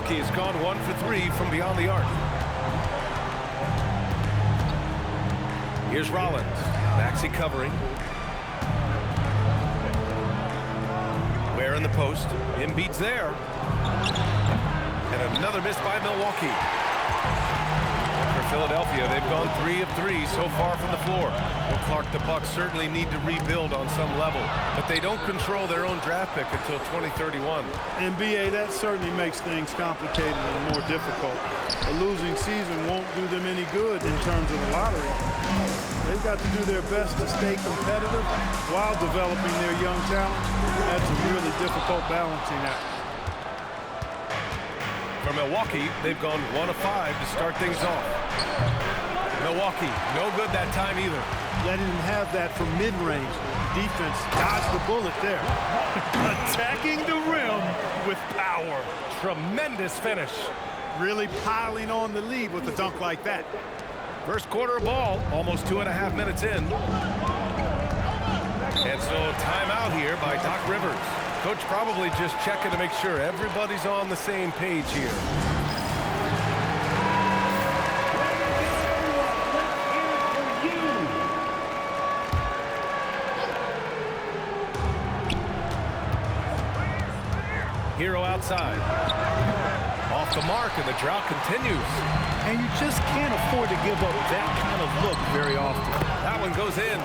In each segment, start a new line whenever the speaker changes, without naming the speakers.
Milwaukee has gone 1 for 3 from beyond the arc. Here's Rollins. Maxey covering. Ware in the post. Embiid's there. And another miss by Milwaukee. For Philadelphia, they've gone 3 of 3 so far from the floor. Well, Clark, the Bucks certainly need to rebuild on some level, but they don't control their own draft pick until 2031.
And BA, that certainly makes things complicated and more difficult. A losing season won't do them any good in terms of the lottery. They've got to do their best to stay competitive while developing their young talent. That's a really difficult balancing act.
For Milwaukee, they've gone 1 of 5 to start things off. Milwaukee, no good that time either.
Letting him have that from mid-range. Defense dodged the bullet there.
Attacking the rim with power.
Tremendous finish.
Really piling on the lead with a dunk like that.
First quarter of ball, almost 2.5 minutes in. And so timeout here by Doc Rivers. Coach probably just checking to make sure everybody's on the same page here. Hero outside. Off the mark, and the drought continues.
And you just can't afford to give up that kind of look very often.
That one goes in.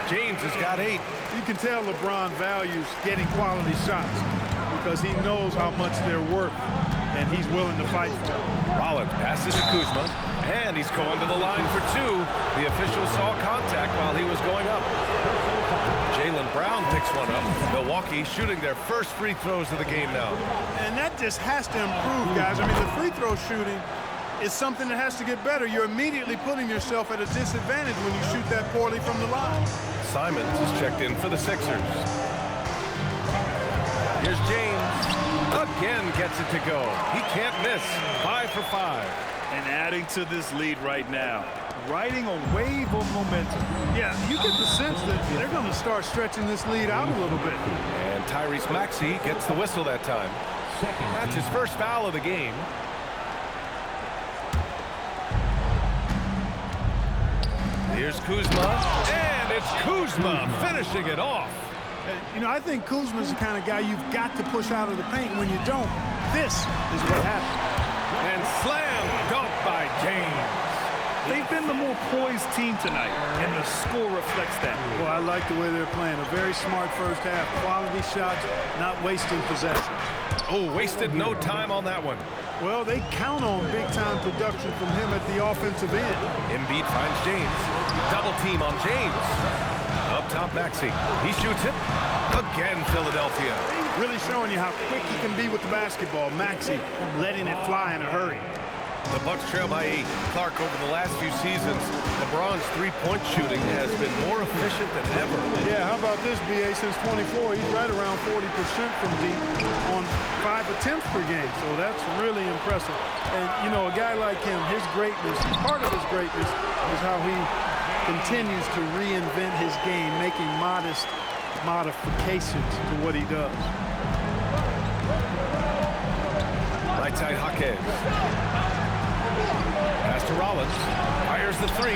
James has got 8.
You can tell LeBron values getting quality shots because he knows how much they're worth, and he's willing to fight for them.
Rollins passes to Kuzma, and he's going to the line for 2. The official saw contact while he was going up. Jaylen Brown picks one up. Milwaukee shooting their first free throws of the game now.
And that just has to improve, guys. I mean, the free throw shooting is something that has to get better. You're immediately putting yourself at a disadvantage when you shoot that poorly from the line.
Simons is checked in for the Sixers. Here's James. Again gets it to go. He can't miss. 5 for 5.
And adding to this lead right now. Riding a wave of momentum.
Yeah, you get the sense that they're going to start stretching this lead out a little bit.
And Tyrese Maxey gets the whistle that time. That's his first foul of the game. Here's Kuzma, and it's Kuzma finishing it off.
You know, I think Kuzma's the kind of guy you've got to push out of the paint. When you don't, this is what happens.
And slam dunk by James.
They've been the more poised team tonight, and the score reflects that.
Well, I like the way they're playing. A very smart first half. Quality shots, not wasting possessions.
Oh, wasted no time on that one.
Well, they count on big-time production from him at the offensive end.
Embiid finds James. Double team on James. Up top, Maxey. He shoots it. Again, Philadelphia.
Really showing you how quick he can be with the basketball. Maxey letting it fly in a hurry.
The Bucks trail by 8. Clark, over the last few seasons, LeBron's three-point shooting has been more efficient than ever.
Yeah, how about this, BA? Since 24, he's right around 40% from deep on 5 attempts per game. So that's really impressive. And, you know, a guy like him, his greatness, part of his greatness is how he continues to reinvent his game, making modest modifications to what he does.
Right side, Jaquez. Pass to Rollins. Fires the 3.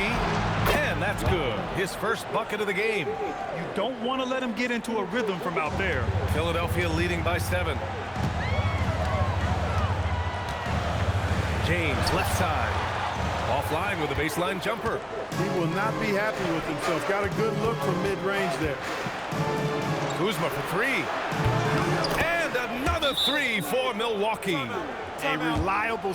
And that's good. His first bucket of the game.
You don't want to let him get into a rhythm from out there.
Philadelphia leading by 7. James, left side. Offline with a baseline jumper.
He will not be happy with himself. Got a good look from mid-range there.
Kuzma for 3. And another 3 for Milwaukee.
A reliable